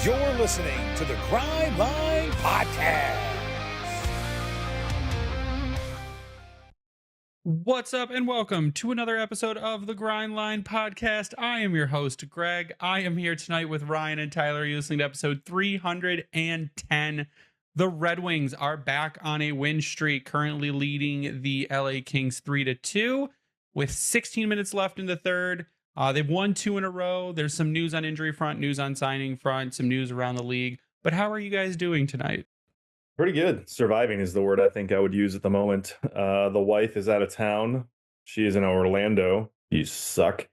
You're listening to the Grind Line Podcast. What's up, and welcome to another episode of the Grind Line Podcast. I am your host, Greg. I am here tonight with Ryan and Tyler. You're listening to episode 310. The Red Wings are back on a win streak, currently leading the LA Kings 3-2 with 16 minutes left in the third. They've won 2 in a row. There's some news on injury front, news on signing front, some news around the league. But how are you guys doing tonight? Pretty good. Surviving is the word I think I would use at the moment. The wife is out of town. She is in Orlando. You suck.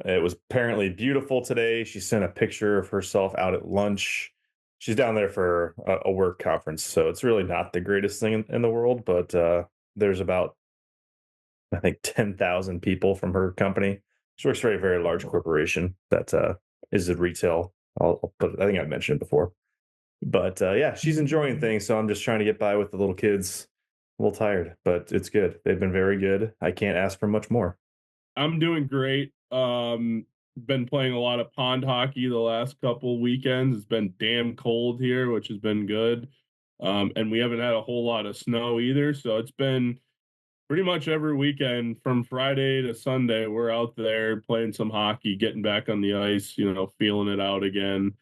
It was apparently beautiful today. She sent a picture of herself out at lunch. She's down there for a work conference, so it's really not the greatest thing in the world, but there's about, I think, 10,000 people from her company. She works for a very large corporation that is in retail. I'll put, I think I've mentioned it before. But yeah, she's enjoying things, so I'm just trying to get by with the little kids. A little tired, but it's good. They've been very good. I can't ask for much more. I'm doing great. Been playing a lot of pond hockey the last couple weekends. It's been damn cold here, which has been good. And we haven't had a whole lot of snow either, so it's been pretty much every weekend from Friday to Sunday. We're out there playing some hockey, getting back on the ice, feeling it out again.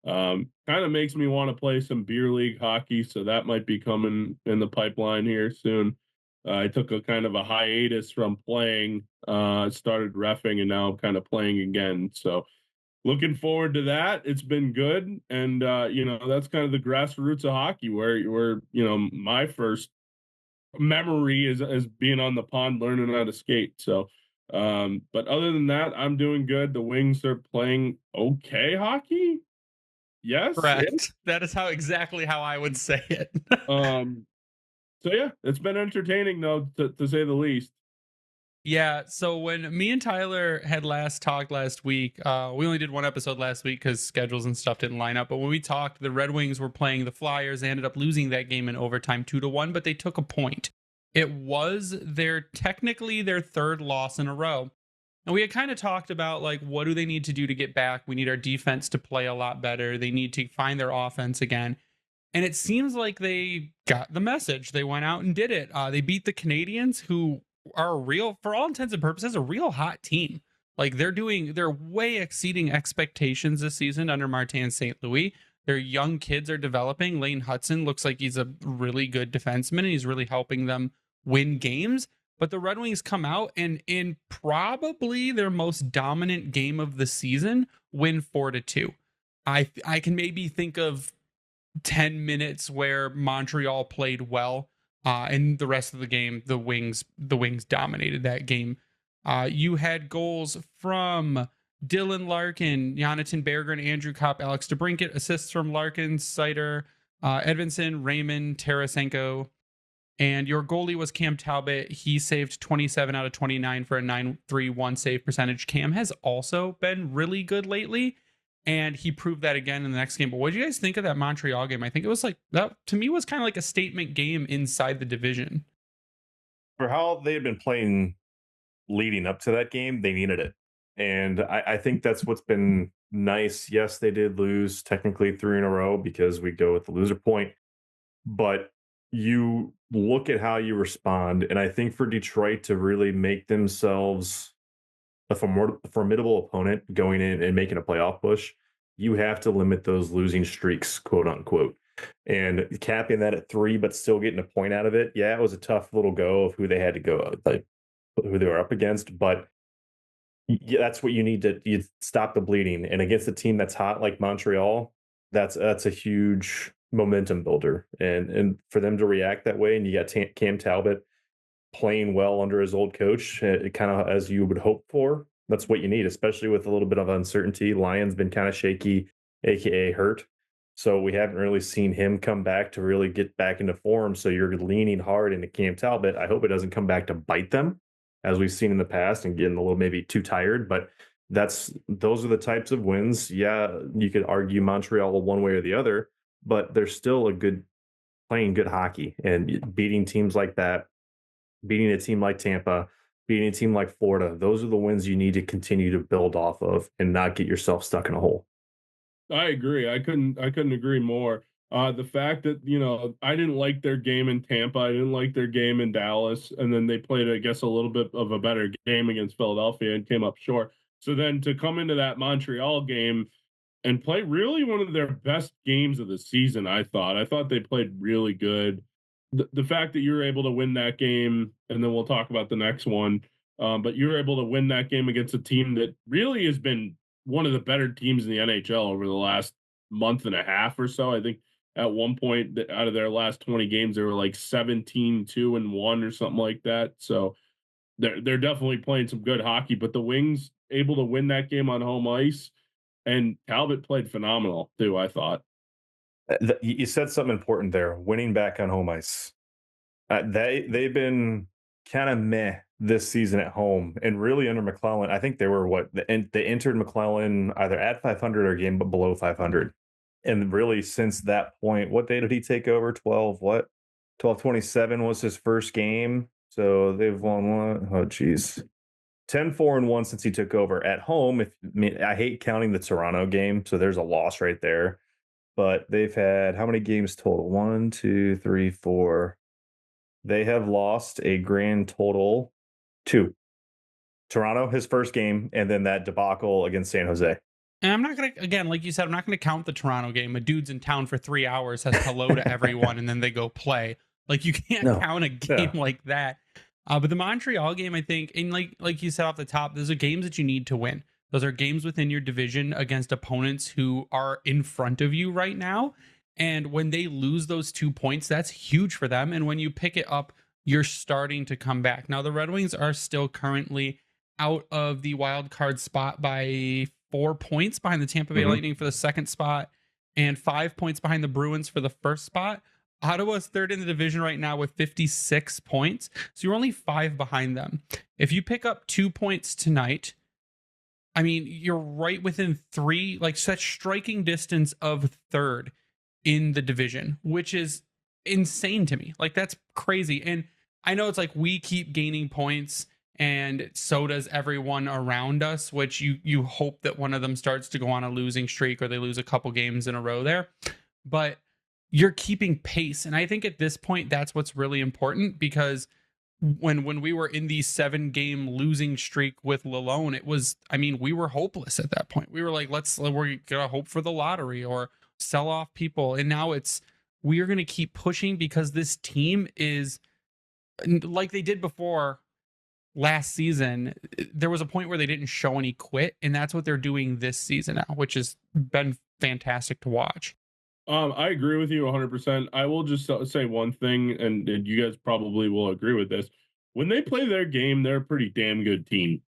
Kind of makes me want to play some beer league hockey, so that might be coming in the pipeline here soon. I took a kind of a hiatus from playing, started reffing, and now I'm kind of playing again. So looking forward to that. It's been good, and that's kind of the grassroots of hockey, where my first memory is being on the pond learning how to skate. So but other than that, I'm doing good. The Wings are playing okay hockey. Yes. Correct. That is exactly how I would say it. So yeah, it's been entertaining though, to say the least. Yeah, so when me and Tyler had last talked last week, we only did one episode last week because schedules and stuff didn't line up. But when we talked, the Red Wings were playing the Flyers. They ended up losing that game in overtime 2-1, but they took a point. It was technically their third loss in a row. And we had kind of talked about, like, what do they need to do to get back? We need our defense to play a lot better. They need to find their offense again. And it seems like they got the message. They went out and did it. They beat the Canadians, who are for all intents and purposes, a real hot team. Like, they're way exceeding expectations this season under Martin St. Louis. Their young kids are developing. Lane Hudson looks like he's a really good defenseman, and he's really helping them win games. But the Red Wings come out and in probably their most dominant game of the season, win 4-2. I can maybe think of 10 minutes where Montreal played well, and the rest of the game, the Wings dominated that game. You had goals from Dylan Larkin, Jonathan Berger, and Andrew Kopp, Alex DeBrincat, assists from Larkin, Sider, Edvinsson, Raymond, Tarasenko. And your goalie was Cam Talbot. He saved 27 out of 29 for a 931 save percentage. Cam has also been really good lately, and he proved that again in the next game. But what did you guys think of that Montreal game? I think it was like, that to me was kind of like a statement game inside the division. For how they had been playing leading up to that game, they needed it. And I think that's what's been nice. Yes, they did lose technically 3 in a row because we go with the loser point. But you look at how you respond, and I think for Detroit to really make themselves a formidable opponent going in and making a playoff push, you have to limit those losing streaks, quote unquote. And capping that at 3, but still getting a point out of it. Yeah, it was a tough little go of who they had to go, like who they were up against, but yeah, that's what you need you stop the bleeding. And against a team that's hot like Montreal, that's a huge momentum builder, and for them to react that way, and you got Cam Talbot playing well under his old coach, kind of as you would hope for. That's what you need, especially with a little bit of uncertainty. Lyon's been kind of shaky, aka hurt, so we haven't really seen him come back to really get back into form. So you're leaning hard into Cam Talbot. I hope it doesn't come back to bite them, as we've seen in the past, and getting a little maybe too tired. But those are the types of wins. Yeah, you could argue Montreal one way or the other, but they're still playing good hockey, and beating teams like that, beating a team like Tampa, beating a team like Florida. Those are the wins you need to continue to build off of and not get yourself stuck in a hole. I agree. I couldn't agree more. The fact that, I didn't like their game in Tampa, I didn't like their game in Dallas, and then they played, I guess, a little bit of a better game against Philadelphia and came up short. So then to come into that Montreal game and play really one of their best games of the season, I thought. I thought they played really good. The fact that you were able to win that game, and then we'll talk about the next one, but you were able to win that game against a team that really has been one of the better teams in the NHL over the last month and a half or so. I think at one point out of their last 20 games, they were like 17-2-1 or something like that. So they're definitely playing some good hockey, but the Wings able to win that game on home ice, and Talbot played phenomenal too, I thought. You said something important there. Winning back on home ice. They've been kind of meh this season at home, and really under McClellan. I think they were they entered McClellan either at 500 or a game but below 500, and really since that point, what day did he take over? 1227 was his first game, so they've won one. Oh geez. 10-4-1 since he took over at home. I hate counting the Toronto game, so there's a loss right there. But they've had how many games total? 1, 2, 3, 4. They have lost a grand total 2. Toronto, his first game, and then that debacle against San Jose. And I'm not going to, again, like you said, I'm not going to count the Toronto game. A dude's in town for 3 hours, says hello to everyone, and then they go play. Like, you can't count a game like that. But the Montreal game, I think, and like you said off the top, those are games that you need to win. Those are games within your division against opponents who are in front of you right now. And when they lose those 2 points, that's huge for them. And when you pick it up, you're starting to come back. Now, the Red Wings are still currently out of the wild card spot by 4 points behind the Tampa Bay Lightning for the second spot and 5 points behind the Bruins for the first spot. Ottawa's third in the division right now with 56 points. So you're only 5 behind them. If you pick up 2 points tonight, I mean, you're right within 3, like such striking distance of third in the division, which is insane to me. Like, that's crazy. And I know it's like we keep gaining points and so does everyone around us, which you hope that one of them starts to go on a losing streak or they lose a couple games in a row there. But you're keeping pace. And I think at this point, that's what's really important, because when we were in the 7-game losing streak with Lalone, it was, I mean, we were hopeless at that point. We were like, we're gonna hope for the lottery or sell off people. And now we are going to keep pushing, because this team is like they did before last season. There was a point where they didn't show any quit, and that's what they're doing this season now, which has been fantastic to watch. I agree with you 100%. I will just say one thing, and you guys probably will agree with this. When they play their game, they're a pretty damn good team.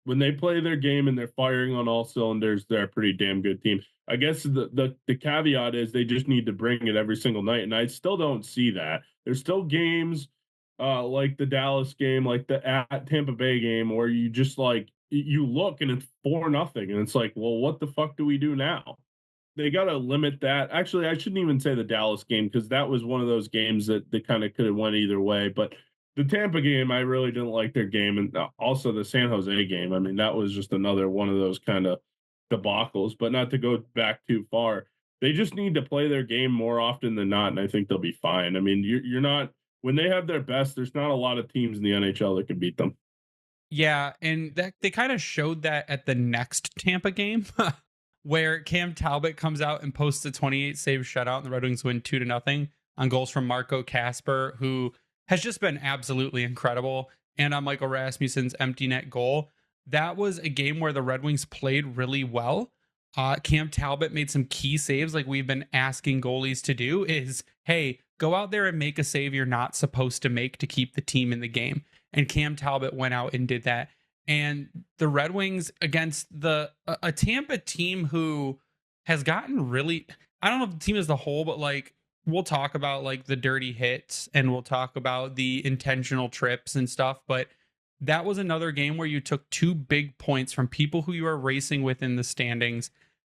When they play their game and they're firing on all cylinders, they're a pretty damn good team. I guess the caveat is they just need to bring it every single night, and I still don't see that. There's still games like the Dallas game, like the at Tampa Bay game, where you just like you look and it's 4-0, and it's like, well, what the fuck do we do now? They got to limit that. Actually, I shouldn't even say the Dallas game, because that was one of those games that kind of could have went either way. But the Tampa game, I really didn't like their game. And also the San Jose game. I mean, that was just another one of those kind of debacles. But not to go back too far, they just need to play their game more often than not, and I think they'll be fine. I mean, you're not, when they have their best, there's not a lot of teams in the NHL that can beat them. Yeah, and that they kind of showed that at the next Tampa game. Where Cam Talbot comes out and posts a 28 save shutout, and the Red Wings win 2-0 on goals from Marco Kasper, who has just been absolutely incredible, and on Michael Rasmussen's empty net goal. That was a game where the Red Wings played really well. Cam Talbot made some key saves, like we've been asking goalies to do, is, hey, go out there and make a save you're not supposed to make to keep the team in the game. And Cam Talbot went out and did that. And the Red Wings against a Tampa team who has gotten really, I don't know if the team as a whole, but like we'll talk about like the dirty hits and we'll talk about the intentional trips and stuff. But that was another game where you took 2 big points from people who you are racing with in the standings,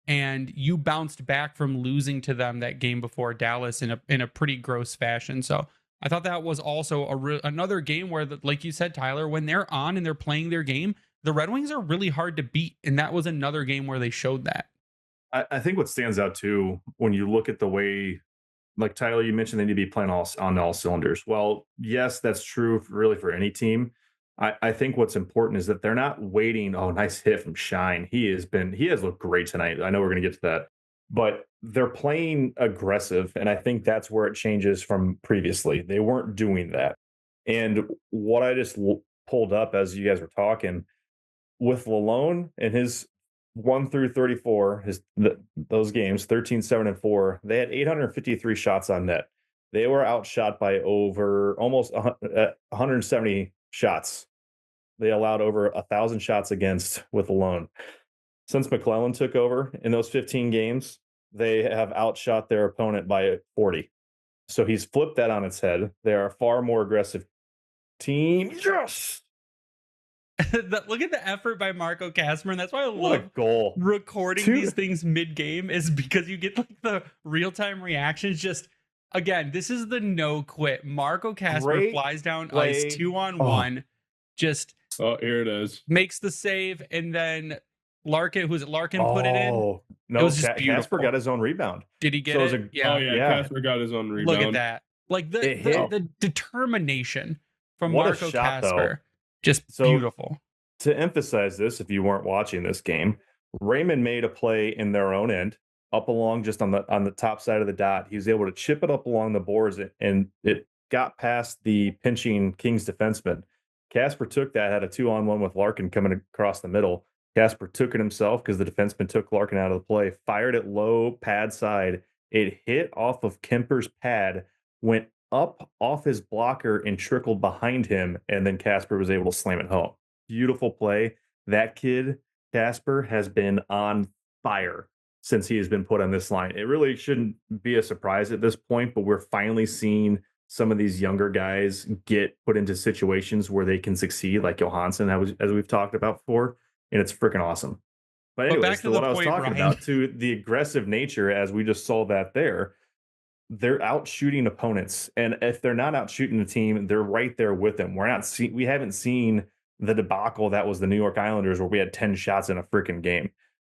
and you bounced back from losing to them that game before Dallas in a pretty gross fashion. So I thought that was also another game where, like you said, Tyler, when they're on and they're playing their game, the Red Wings are really hard to beat. And that was another game where they showed that. I think what stands out too when you look at the way, like Tyler, you mentioned they need to be playing on all cylinders. Well, yes, that's true really for any team. I think what's important is that they're not waiting. Oh, nice hit from Shine. He has looked great tonight. I know we're going to get to that, but they're playing aggressive, and I think that's where it changes from previously. They weren't doing that. And what I just pulled up as you guys were talking with Lalone and his 1 through 34, those games 13, 7, and 4, they had 853 shots on net. They were outshot by over almost 170 shots. They allowed over 1,000 shots against with Lalone. Since McClellan took over in those 15 games, they have outshot their opponent by 40. So he's flipped that on its head. They are a far more aggressive team. Yes. Look at the effort by Marco Casper, and that's why I What a love goal. recording these things mid-game, is because you get like the real-time reactions. Just again, this is the no quit. Marco Casper Great flies down play. ice 2-on-1, just here it is. makes the save, and then Larkin, who's it? Larkin put it in. Oh, no, It was just Casper beautiful. got his own rebound. Did he get So it it? was a- Yeah. Oh yeah, Yeah. Casper got his own rebound. Look at that. Like It the hit. the determination from What a Marco shot, though. Casper. Just So- beautiful. To emphasize this, if you weren't watching this game, Raymond made a play in their own end, up along just on the top side of the dot. He was able to chip it up along the boards, and it got past the pinching Kings defenseman. Casper took that, had a 2-on-1 with Larkin coming across the middle. Casper took it himself because the defenseman took Larkin out of the play, fired it low pad side. It hit off of Kemper's pad, went up off his blocker and trickled behind him, and then Casper was able to slam it home. Beautiful play. That kid, Casper, has been on fire since he has been put on this line. It really shouldn't be a surprise at this point, but we're finally seeing some of these younger guys get put into situations where they can succeed, like Johansson, as we've talked about before, and it's freaking awesome. But anyways, back to what the I was point, talking Ryan. about, to the aggressive nature, as we just saw that there, they're out shooting opponents, and if they're not out shooting the team, they're right there with them. We haven't seen the debacle that was the New York Islanders, where we had 10 shots in a freaking game.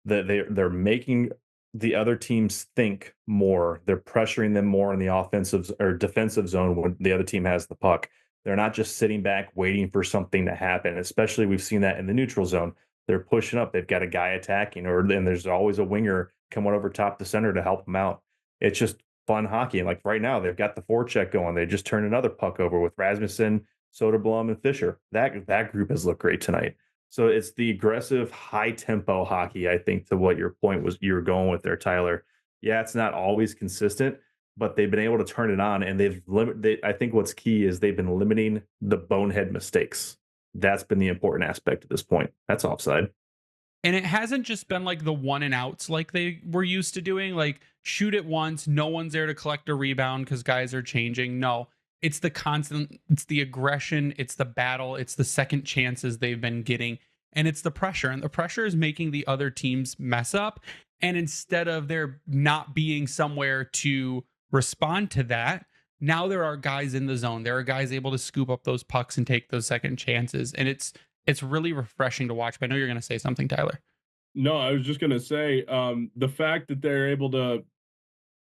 They're making the other teams think more. They're pressuring them more in the offensive or defensive zone when the other team has the puck. They're not just sitting back waiting for something to happen. Especially we've seen that in the neutral zone. They're pushing up. They've got a guy attacking, and there's always a winger coming over top the center to help them out. It's just fun hockey. And like right now, they've got the forecheck going. They just turned another puck over with Rasmussen, Soderblom, and Fisher. That group has looked great tonight. So it's the aggressive, high tempo hockey, I think, to what your point was you were going with there, Tyler. Yeah, it's not always consistent, but they've been able to turn it on, and I think what's key is they've been limiting the bonehead mistakes. That's been the important aspect at this point. That's offside. And it hasn't just been like the one and outs like they were used to doing, like shoot it once, no one's there to collect a rebound because guys are changing. No, it's the constant, it's the aggression, it's the battle, it's the second chances they've been getting, and it's the pressure. And the pressure is making the other teams mess up. And instead of there not being somewhere to respond to that, now there are guys in the zone. There are guys able to scoop up those pucks and take those second chances. And it's really refreshing to watch. But I know you're going to say something, Tyler. No, I was just going to say the fact that they're able to,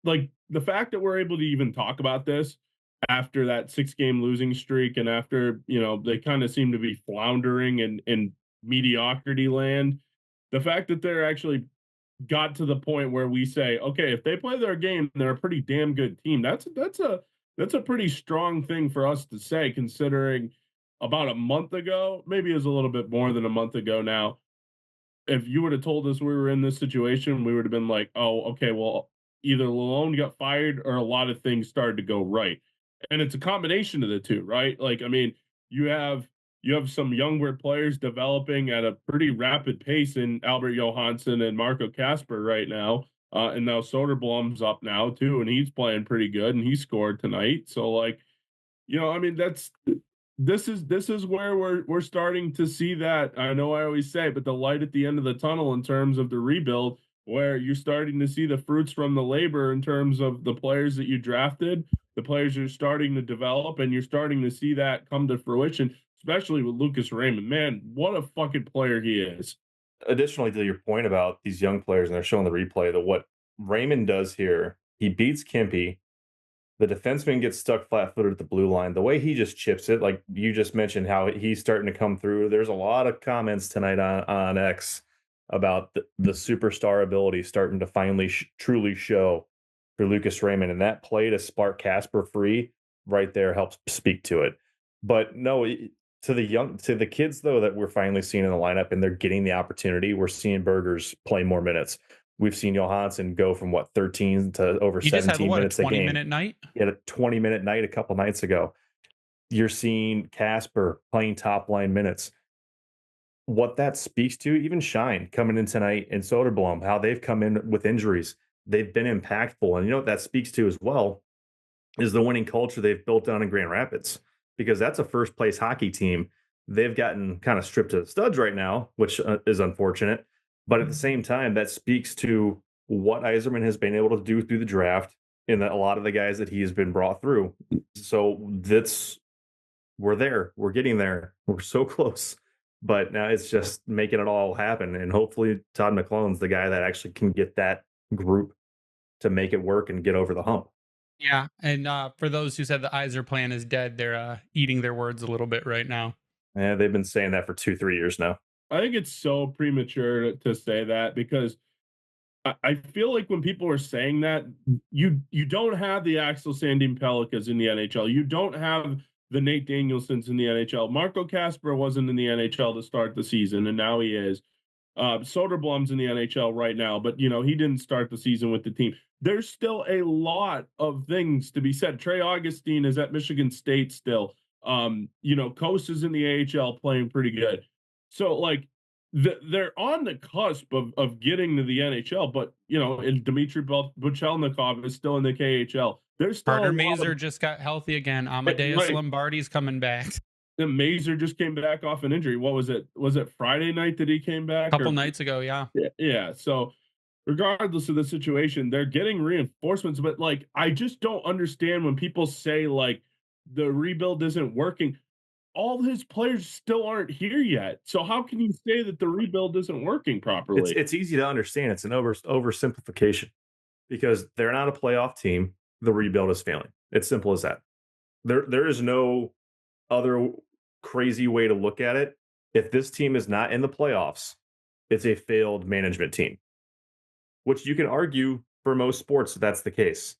like, the fact that we're able to even talk about this after that 6-game losing streak, and after, they kind of seem to be floundering in mediocrity land, the fact that they're actually got to the point where we say, okay, if they play their game, they're a pretty damn good team. That's a pretty strong thing for us to say, considering about a month ago, maybe it was a little bit more than a month ago now, if you would have told us we were in this situation, we would have been like, oh, okay, well, either Lalone got fired or a lot of things started to go right. And it's a combination of the two, right? Like, I mean, you have some younger players developing at a pretty rapid pace in Albert Johansson and Marco Casper right now. And now Soderblom's up now too, and he's playing pretty good, and he scored tonight. So, like, I mean, this is where we're starting to see that. I know I always say, but the light at the end of the tunnel in terms of the rebuild, where you're starting to see the fruits from the labor in terms of the players that you drafted, the players you're starting to develop, and you're starting to see that come to fruition, especially with Lucas Raymond. Man, what a fucking player he is. additionally to your point about these young players, and they're showing the replay, that what Raymond does here, he beats Kimpy. The defenseman gets stuck flat-footed at the blue line. The way he just chips it, like you just mentioned, how he's starting to come through. There's a lot of comments tonight on X about the superstar ability starting to finally truly show for Lucas Raymond, and that play to spark Casper free right there helps speak to it. But no, to the kids though that we're finally seeing in the lineup, and they're getting the opportunity. We're seeing Burgers play more minutes. We've seen Johansson go from 13 to over He just had 17 what, a minutes a game. 20-minute night? He had a 20-minute night a couple nights ago. You're seeing Casper playing top line minutes. What that speaks to, even Shine coming in tonight, and Soderblom, how they've come in with injuries. They've been impactful. And you know what that speaks to as well is the winning culture they've built down in Grand Rapids, because that's a first place hockey team. They've gotten kind of stripped to the studs right now, which is unfortunate. But at the same time, that speaks to what Yzerman has been able to do through the draft and a lot of the guys that he has been brought through. So we're there. We're getting there. We're so close. But now it's just making it all happen. And hopefully Todd McClellan's the guy that actually can get that group to make it work and get over the hump. Yeah, and for those who said the Yzer plan is dead, they're eating their words a little bit right now. Yeah, they've been saying that for 2-3 years now. I think it's so premature to say that, because I feel like when people are saying that, you don't have the Axel Sandin Pelicas in the NHL. You don't have the Nate Danielsons in the NHL. Marco Casper wasn't in the NHL to start the season, and now he is. Soderblom's in the NHL right now, but he didn't start the season with the team. There's still a lot of things to be said. Trey Augustine is at Michigan State still. Coase is in the AHL playing pretty good. So like they're on the cusp of getting to the NHL, but and Dmitry Buchelnikov is still in the KHL. There's still Carter Mazur just got healthy again. Amadeus Lombardi's coming back. And Mazur just came back off an injury. What was it? Was it Friday night that he came back? A couple nights ago, yeah. Yeah. So regardless of the situation, they're getting reinforcements. But like, I just don't understand when people say like the rebuild isn't working. All his players still aren't here yet. So how can you say that the rebuild isn't working properly? It's easy to understand. It's an oversimplification, because they're not a playoff team. The rebuild is failing. It's simple as that. There is no other crazy way to look at it. If this team is not in the playoffs, it's a failed management team, which you can argue for most sports that's the case.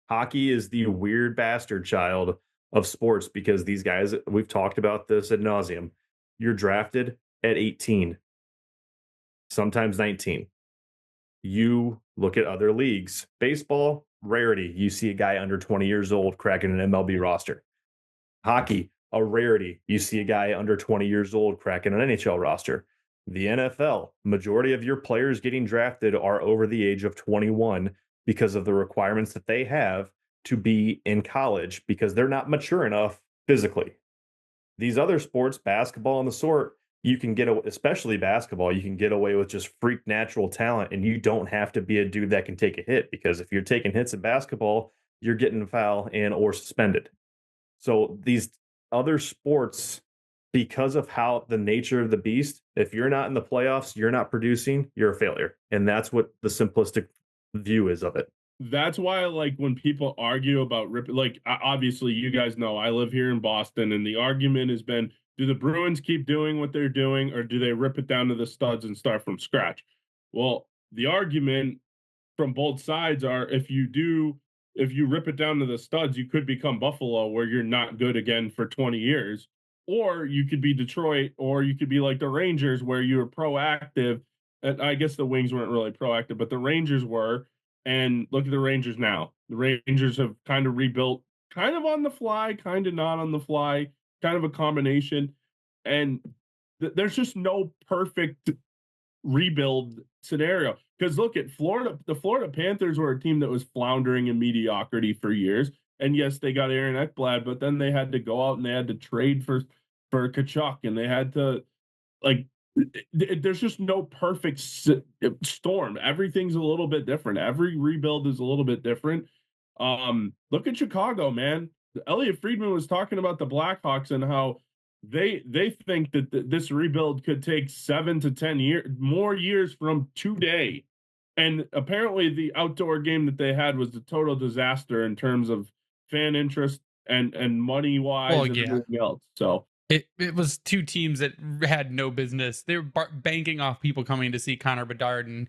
Hockey is the weird bastard child of sports, because these guys, we've talked about this ad nauseum. You're drafted at 18, sometimes 19. You look at other leagues. Baseball, rarity. You see a guy under 20 years old cracking an MLB roster. Hockey, a rarity. You see a guy under 20 years old cracking an NHL roster. The NFL, majority of your players getting drafted are over the age of 21 because of the requirements that they have to be in college, because they're not mature enough physically. These other sports, basketball and the sort, you can get, especially basketball, you can get away with just freak natural talent, and you don't have to be a dude that can take a hit, because if you're taking hits in basketball, you're getting a foul and or suspended. So these other sports, because of how the nature of the beast, if you're not in the playoffs, you're not producing, you're a failure. And that's what the simplistic view is of it. That's why, like, when people argue about like, obviously, you guys know I live here in Boston, and the argument has been, do the Bruins keep doing what they're doing, or do they rip it down to the studs and start from scratch? Well, the argument from both sides are, if you rip it down to the studs, you could become Buffalo, where you're not good again for 20 years. Or you could be Detroit, or you could be like the Rangers, where you were proactive. And I guess the Wings weren't really proactive, but the Rangers were. And look at the Rangers now. The Rangers have kind of rebuilt, kind of on the fly, kind of not on the fly, kind of a combination. And there's just no perfect rebuild scenario. Because look at Florida. The Florida Panthers were a team that was floundering in mediocrity for years. And yes, they got Aaron Ekblad, but then they had to go out and they had to trade for Kachuk, and they had to, like, there's just no perfect storm. Everything's a little bit different. Every rebuild is a little bit different. Look at Chicago, man. Elliot Friedman was talking about the Blackhawks and how they think that this rebuild could take 7 to 10 years from today. And apparently the outdoor game that they had was a total disaster in terms of fan interest and money wise and everything else. So it was two teams that had no business. They were banking off people coming to see Connor Bedard, and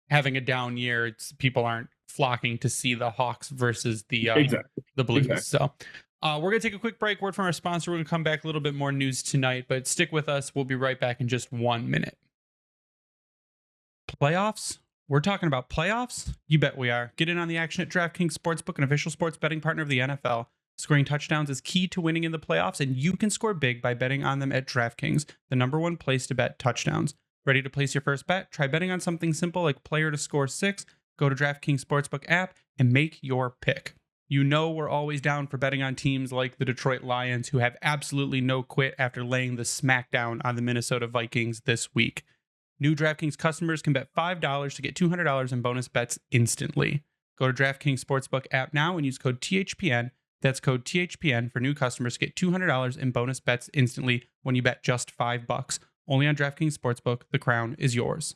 having a down year, people aren't flocking to see the Hawks versus the Blues. Exactly. So we're going to take a quick break. Word from our sponsor. We're going to come back, a little bit more news tonight, but stick with us. We'll be right back in just 1 minute. Playoffs? We're talking about playoffs? You bet we are. Get in on the action at DraftKings Sportsbook, an official sports betting partner of the NFL. Scoring touchdowns is key to winning in the playoffs, and you can score big by betting on them at DraftKings, the #1 place to bet touchdowns. Ready to place your first bet? Try betting on something simple like player to score 6. Go to DraftKings Sportsbook app and make your pick. You know we're always down for betting on teams like the Detroit Lions, who have absolutely no quit after laying the smackdown on the Minnesota Vikings this week. New DraftKings customers can bet $5 to get $200 in bonus bets instantly. Go to DraftKings Sportsbook app now and use code THPN. That's code THPN for new customers to get $200 in bonus bets instantly when you bet just $5. Only on DraftKings Sportsbook. The crown is yours.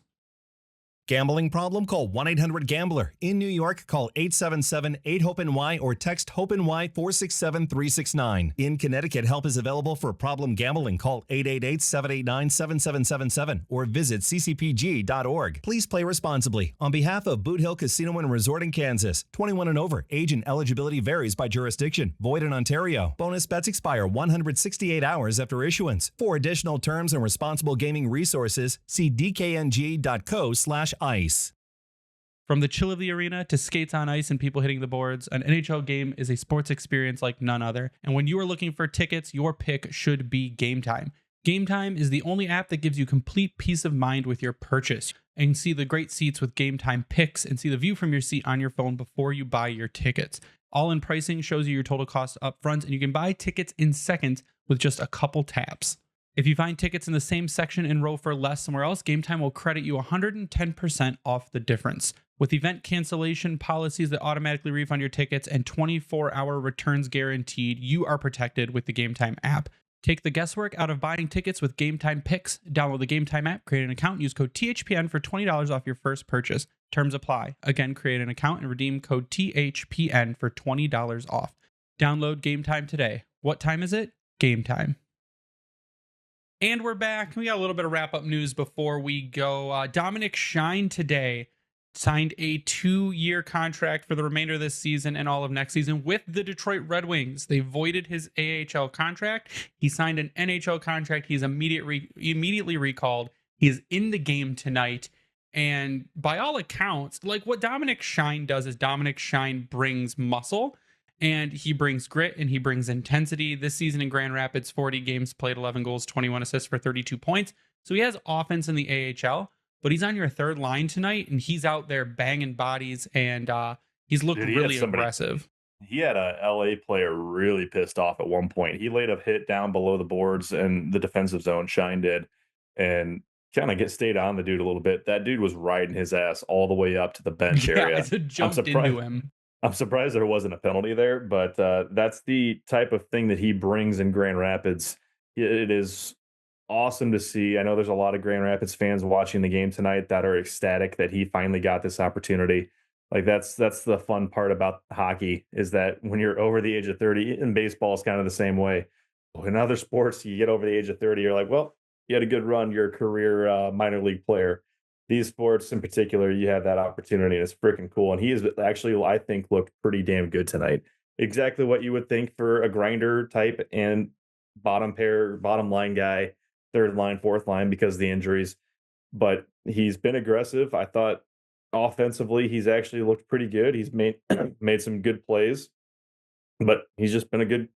Gambling problem? Call 1-800-GAMBLER. In New York, call 877-8-HOPE-NY or text HOPE-NY 467-369. In Connecticut, help is available for problem gambling. Call 888-789-7777 or visit ccpg.org. Please play responsibly. On behalf of Boot Hill Casino and Resort in Kansas, 21 and over. Age and eligibility varies by jurisdiction. Void in Ontario. Bonus bets expire 168 hours after issuance. For additional terms and responsible gaming resources, see dkng.co/ice. From the chill of the arena to skates on ice and people hitting the boards, an NHL game is a sports experience like none other. And when you are looking for tickets, your pick should be Game Time. Game Time is the only app that gives you complete peace of mind with your purchase. And see the great seats with Game Time picks and see the view from your seat on your phone before you buy your tickets. All-in pricing shows you your total cost up front, and you can buy tickets in seconds with just a couple taps. If you find tickets in the same section and row for less somewhere else, Game Time will credit you 110% off the difference. With event cancellation policies that automatically refund your tickets and 24-hour returns guaranteed, you are protected with the Game Time app. Take the guesswork out of buying tickets with Game Time picks. Download the Game Time app, create an account, and use code THPN for $20 off your first purchase. Terms apply. Again, create an account and redeem code THPN for $20 off. Download Game Time today. What time is it? Game Time. And we're back. We got a little bit of wrap-up news before we go. Dominik Shine today signed a 2-year contract for the remainder of this season and all of next season with the Detroit Red Wings. They voided his AHL contract. He signed an NHL contract. He's immediately recalled. He is in the game tonight. And by all accounts, like what Dominik Shine does is Dominik Shine brings muscle. And he brings grit and he brings intensity. This season in Grand Rapids, 40 games played, 11 goals, 21 assists for 32 points. So he has offense in the AHL, but he's on your third line tonight, and he's out there banging bodies, and he's looked really aggressive. He had a LA player really pissed off at one point. He laid a hit down below the boards and the defensive zone, Shine did, and kind of stayed on the dude a little bit. That dude was riding his ass all the way up to the bench area. It jumped into him. I'm surprised there wasn't a penalty there, but that's the type of thing that he brings in Grand Rapids. It is awesome to see. I know there's a lot of Grand Rapids fans watching the game tonight that are ecstatic that he finally got this opportunity. Like that's the fun part about hockey, is that when you're over the age of 30, and baseball is kind of the same way. In other sports, you get over the age of 30, you're like, well, you had a good run, you're a career minor league player. These sports in particular, you have that opportunity, and it's freaking cool. And he is actually, I think, looked pretty damn good tonight. Exactly what you would think for a grinder type and bottom line guy, third line, fourth line, because of the injuries. But he's been aggressive. I thought offensively, he's actually looked pretty good. He's made some good plays, but he's just been a good,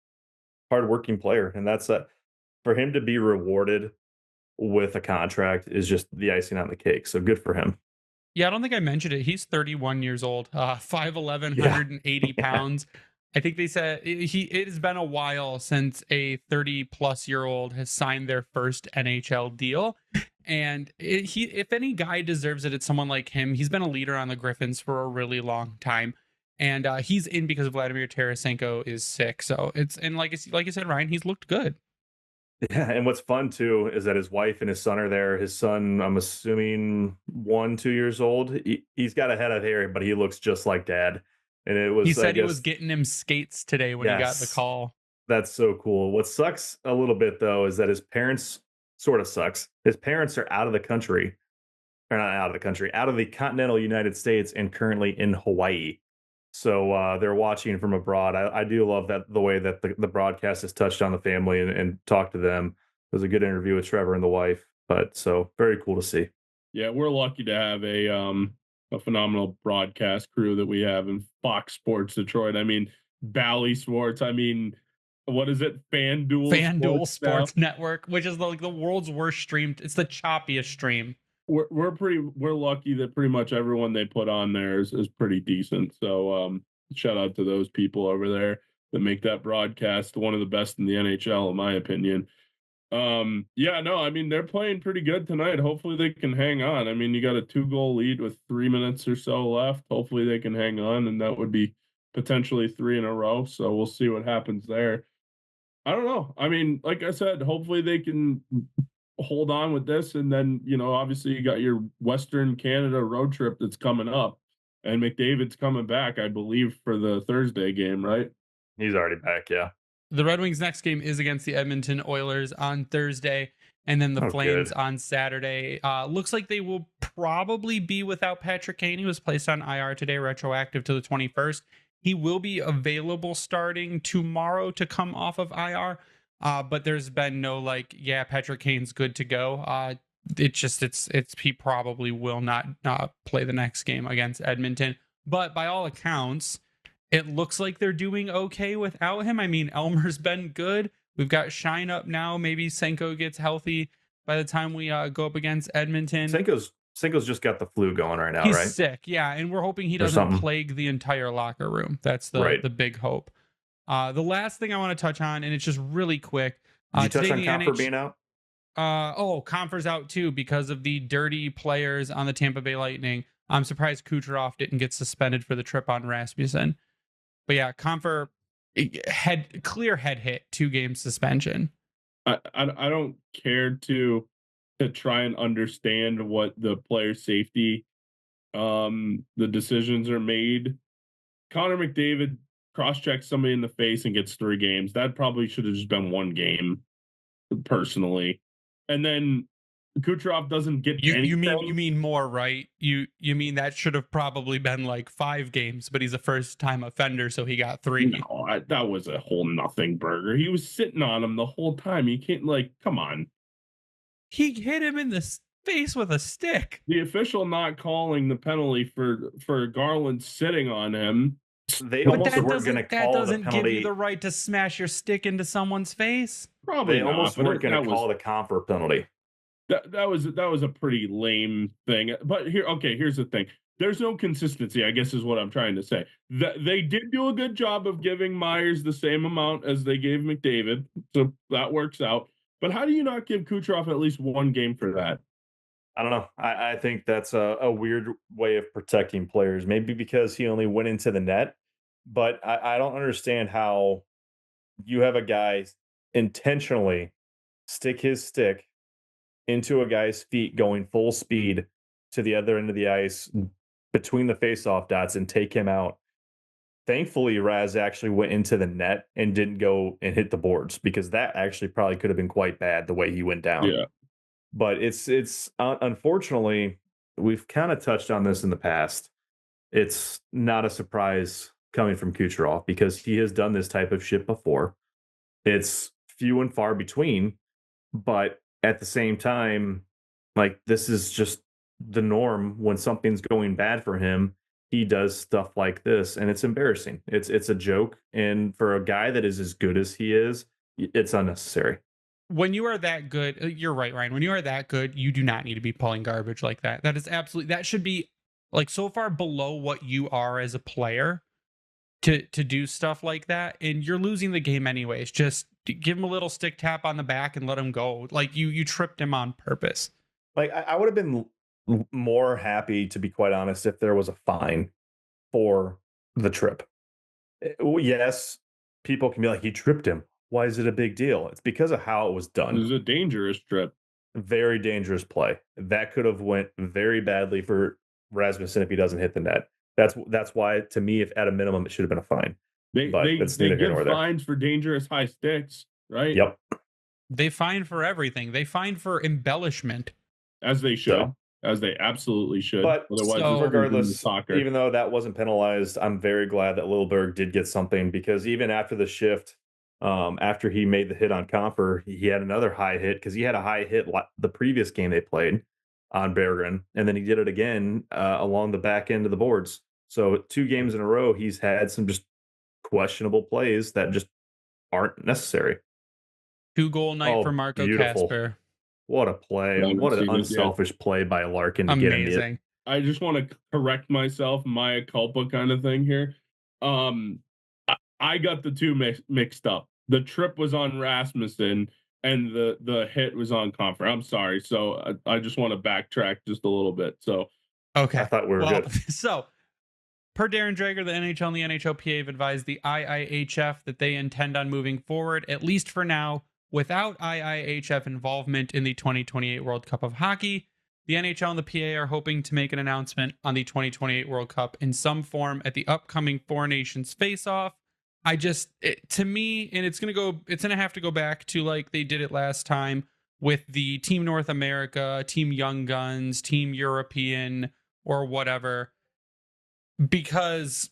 hardworking player. And that's for him to be rewarded with a contract is just the icing on the cake. So good for him. Yeah, I don't think I mentioned it. He's 31 years old, 5'11", 180 pounds. I think they said it has been a while since a 30-plus-year-old has signed their first NHL deal. And if any guy deserves it, it's someone like him. He's been a leader on the Griffins for a really long time. And he's in because Vladimir Tarasenko is sick. So like you said, Ryan, he's looked good. Yeah, and what's fun too is that his wife and his son are there. His son, I'm assuming 1, 2 years old. He's got a head of hair, but he looks just like dad. And it He was, I said he was guess, getting him skates today when he got the yes, call. that's so cool. What sucks a little bit though is that his parents sort of sucks. His parents are out of the country, or not out of the country, out of the continental United States and currently in Hawaii. So they're watching from abroad. I do love that the way that the broadcast has touched on the family and talked to them. It was a good interview with Trevor and the wife, but so very cool to see. Yeah, we're lucky to have a phenomenal broadcast crew that we have in Fox Sports Detroit. I mean, Bally Sports. I mean, what is it? FanDuel Now? Sports Network, which is like the world's worst stream. It's the choppiest stream. We're lucky that pretty much everyone they put on there is pretty decent. So shout out to those people over there that make that broadcast one of the best in the NHL, in my opinion. Yeah, no, I mean, they're playing pretty good tonight. Hopefully they can hang on. I mean, you got a 2-goal lead with 3 minutes or so left. Hopefully they can hang on, and that would be potentially 3 in a row. So we'll see what happens there. I don't know. I mean, like I said, hopefully they can hold on with this, and then, obviously you got your Western Canada road trip that's coming up, and McDavid's coming back, I believe, for the Thursday game, right? He's already back, yeah. The Red Wings' next game is against the Edmonton Oilers on Thursday, and then the Flames good. on Saturday. Looks like they will probably be without Patrick Kane. He was placed on IR today, retroactive to the 21st. He will be available starting tomorrow to come off of IR, but there's been no Patrick Kane's good to go. He probably will not play the next game against Edmonton. But by all accounts, it looks like they're doing okay without him. I mean, Elmer's been good. We've got Shine up now. Maybe Senko gets healthy by the time we go up against Edmonton. Senko's just got the flu going right now, He's right? sick, yeah, and we're hoping he doesn't plague the entire locker room. That's the big hope. The last thing I want to touch on, and it's just really quick. Did you touch on Comfort being out? Comfort's out too because of the dirty players on the Tampa Bay Lightning. I'm surprised Kucherov didn't get suspended for the trip on Rasmussen. But yeah, Comfort clear head hit, 2-game suspension. I don't care to try and understand what the player safety the decisions are made. Connor McDavid cross-checks somebody in the face and gets 3 games. That probably should have just been 1 game, personally. And then Kucherov doesn't get anything. You mean more, right? You mean that should have probably been like 5 games, but he's a first-time offender, so he got 3. No, that was a whole nothing burger. He was sitting on him the whole time. You can't, come on. He hit him in the face with a stick. The official not calling the penalty for Garland sitting on him. They almost weren't going to call the penalty. That doesn't give you the right to smash your stick into someone's face. Probably they almost weren't going to call the Comfort penalty. That was a pretty lame thing. But here's the thing. There's no consistency, I guess is what I'm trying to say. They did do a good job of giving Myers the same amount as they gave McDavid, so that works out. But how do you not give Kucherov at least 1 game for that? I don't know. I think that's a weird way of protecting players. Maybe because he only went into the net, but I don't understand how you have a guy intentionally stick his stick into a guy's feet going full speed to the other end of the ice between the faceoff dots and take him out. Thankfully, Raz actually went into the net and didn't go and hit the boards, because that actually probably could have been quite bad the way he went down. Yeah. But it's unfortunately, we've kind of touched on this in the past. It's not a surprise coming from Kucherov because he has done this type of shit before. It's few and far between, but at the same time, this is just the norm. When something's going bad for him, he does stuff like this, and it's embarrassing. It's a joke, and for a guy that is as good as he is, it's unnecessary. When you are that good, you're right, Ryan. When you are that good, you do not need to be pulling garbage like that. That should be so far below what you are as a player to do stuff like that. And you're losing the game anyways. Just give him a little stick tap on the back and let him go. You tripped him on purpose. I would have been more happy, to be quite honest, if there was a fine for the trip. Yes, people can be like, he tripped him. Why is it a big deal? It's because of how it was It done. was a dangerous trip. Very dangerous play. That could have went very badly for Rasmussen if he doesn't hit the net. That's why, to me, if at a minimum, it should have been a fine. But it's They neither here give nor there. fines for dangerous high sticks, right? Yep. They fine for everything. They fine for embellishment. As they should. So, As they absolutely should. but Otherwise, So- it's regardless, soccer. even though that wasn't penalized, I'm very glad that Lilberg did get something, because even after the shift, after he made the hit on Comfer, he had another high hit because he had a high hit the previous game they played on Berggren, and then he did it again along the back end of the boards. So 2 games in a row, he's had some just questionable plays that just aren't necessary. 2-goal night Oh, for Marco beautiful. Casper. What a play. I haven't What an seen it yet. unselfish play by Larkin to get him the Amazing. I just want to correct myself, mea culpa kind of thing here. I got the two mixed up. The trip was on Rasmussen and the hit was on Comfer. I'm sorry. So I just want to backtrack just a little bit. So Okay. I thought we were good. So, per Darren Drager, the NHL and the NHLPA have advised the IIHF that they intend on moving forward, at least for now, without IIHF involvement in the 2028 World Cup of Hockey. The NHL and the PA are hoping to make an announcement on the 2028 World Cup in some form at the upcoming Four Nations face-off. To me, and it's going to have to go back to like they did it last time with the Team North America, Team Young Guns, Team European, or whatever, because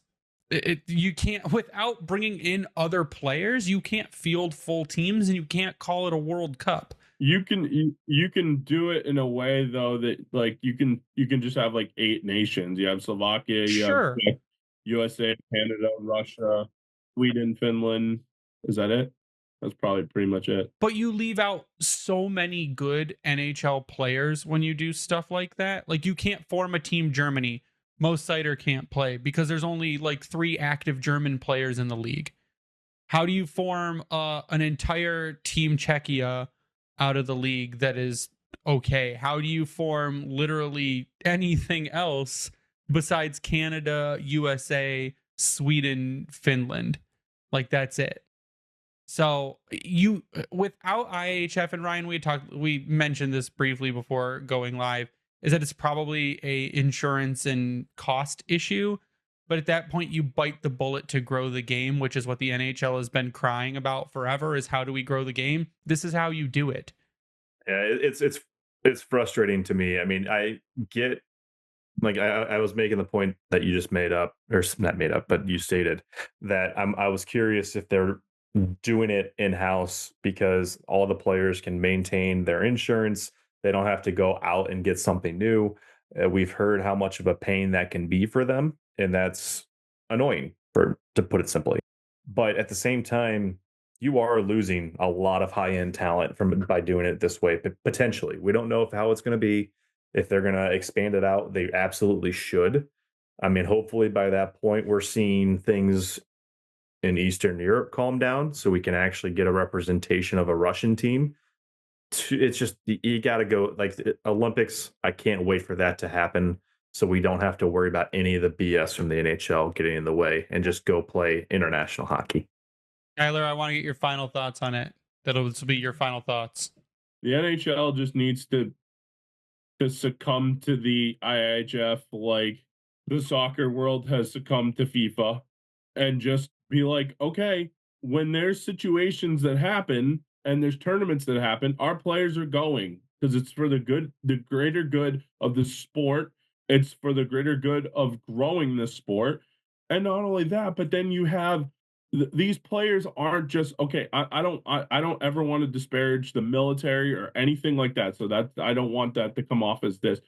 you can't, without bringing in other players, you can't field full teams and you can't call it a World Cup. you can do it in a way though that like you can just have like 8 nations. You have Slovakia, you Sure. have USA, Canada, Russia, Sweden, Finland. Is that it? That's probably pretty much it. But you leave out so many good NHL players when you do stuff like that. Like you can't form a team Germany. Mo Seider can't play because there's only like 3 active German players in the league. How do you form an entire team Czechia out of the league that is okay? How do you form literally anything else besides Canada, USA, Sweden, Finland? Like that's it. So you, without IHF, and Ryan, we mentioned this briefly before going live, is that it's probably a insurance and cost issue. But at that point, you bite the bullet to grow the game, which is what the NHL has been crying about forever, is how do we grow the game? This is how you do it. Yeah, it's frustrating to me. I mean, I get, like, I was making the point that you just made up, or not made up, but you stated that I was curious if they're doing it in-house because all the players can maintain their insurance. They don't have to go out and get something new. We've heard how much of a pain that can be for them, and that's annoying, to put it simply. But at the same time, you are losing a lot of high-end talent by doing it this way, potentially. We don't know how it's going to be. If they're going to expand it out, they absolutely should. I mean, hopefully by that point, we're seeing things in Eastern Europe calm down so we can actually get a representation of a Russian team. It's just, you got to go, like, Olympics, I can't wait for that to happen so we don't have to worry about any of the BS from the NHL getting in the way and just go play international hockey. Tyler, I want to get your final thoughts on it. This will be your final thoughts. The NHL just needs to succumb to the IIHF like the soccer world has succumbed to FIFA, and just be like, okay, when there's situations that happen and there's tournaments that happen, our players are going because it's for the greater good of the sport. It's for the greater good of growing the sport. And not only that, but then you have these players aren't just okay. I don't ever want to disparage the military or anything like that. So that I don't want that to come off as this.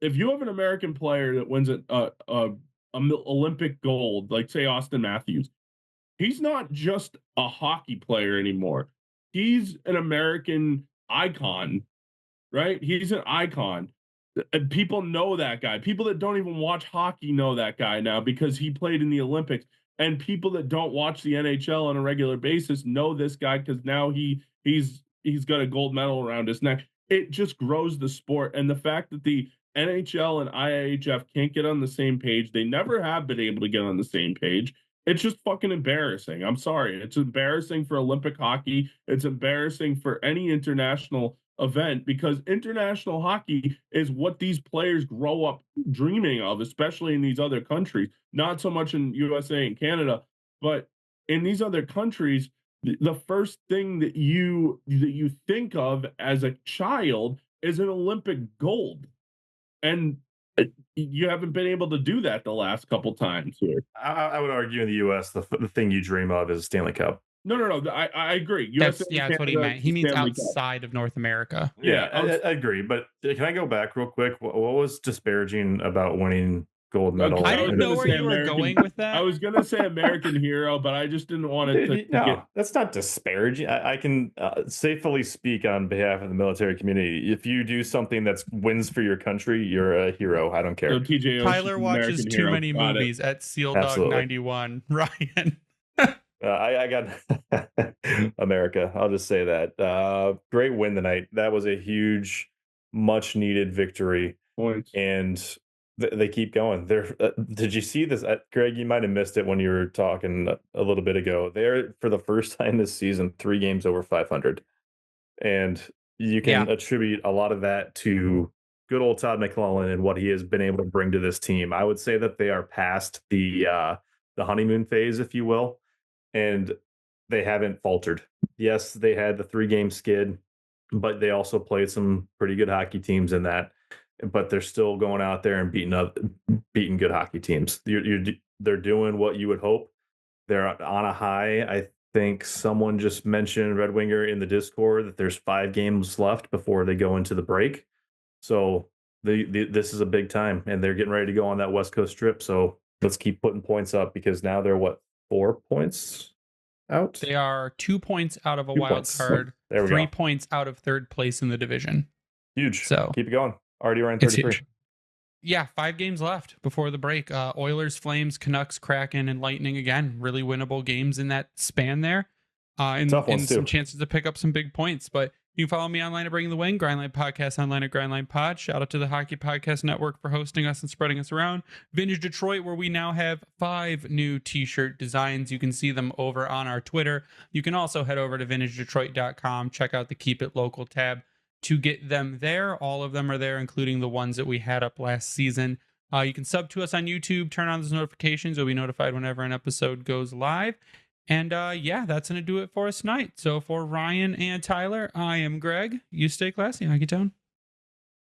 If you have an American player that wins a Olympic gold, like say Austin Matthews, he's not just a hockey player anymore. He's an American icon, right? He's an icon. And people know that guy. People that don't even watch hockey know that guy now because he played in the Olympics. And people that don't watch the NHL on a regular basis know this guy because now he's got a gold medal around his neck. It just grows the sport. And the fact that the NHL and IIHF can't get on the same page, they never have been able to get on the same page. It's just fucking embarrassing. I'm sorry. It's embarrassing for Olympic hockey. It's embarrassing for any international event because international hockey is what these players grow up dreaming of, especially in these other countries. Not so much in USA and Canada, but in these other countries, the first thing that you think of as a child is an Olympic gold. And you haven't been able to do that the last couple times here. I would argue in the U.S. the thing you dream of is Stanley Cup. No. I agree. That's what he meant. He means Stanley Cup. outside of North America. Yeah, I agree. But can I go back real quick? What was disparaging about winning gold medal? I didn't know where you were going with that. I was going to say American hero, but I just didn't want it to no, that's not disparaging. I can safely speak on behalf of the military community. If you do something that wins for your country, you're a hero. I don't care. So TJ Tyler watches too many movies at Seal Dog 91. Ryan. I got America. I'll just say that. Great win tonight. That was a huge, much needed victory. Points. And they keep going. Did you see this, Greg? You might have missed it when you were talking a little bit ago. They're, for the first time this season, 3 games over 500, and you can attribute a lot of that to good old Todd McClellan and what he has been able to bring to this team. I would say that they are past the honeymoon phase, if you will, and they haven't faltered. Yes, they had the 3-game skid, but they also played some pretty good hockey teams in that. But they're still going out there and beating good hockey teams. They're doing what you would hope. They're on a high. I think someone just mentioned Red Winger in the Discord that there's 5 games left before they go into the break. So this is a big time, and they're getting ready to go on that West Coast trip. So let's keep putting points up because now they're 4 points out? They are 2 points out of a wild card. There we 3 go. points out of third place in the division. Huge. So keep it going. Already around it's 33. huge. Yeah, 5 games left before the break. Oilers, Flames, Canucks, Kraken, and Lightning again. Really winnable games in that span there. And some chances to pick up some big points. But you can follow me online at Bringing the Wing, Grindline Podcast online at Grindline Pod. Shout out to the Hockey Podcast Network for hosting us and spreading us around. Vintage Detroit, where we now have 5 new t-shirt designs. You can see them over on our Twitter. You can also head over to vintagedetroit.com. Check out the Keep It Local tab to get them there. All of them are there, including the ones that we had up last season. You can sub to us on YouTube, turn on those notifications. You'll be notified whenever an episode goes live. And that's going to do it for us tonight. So for Ryan and Tyler, I am Greg. You stay classy, Hockey Town.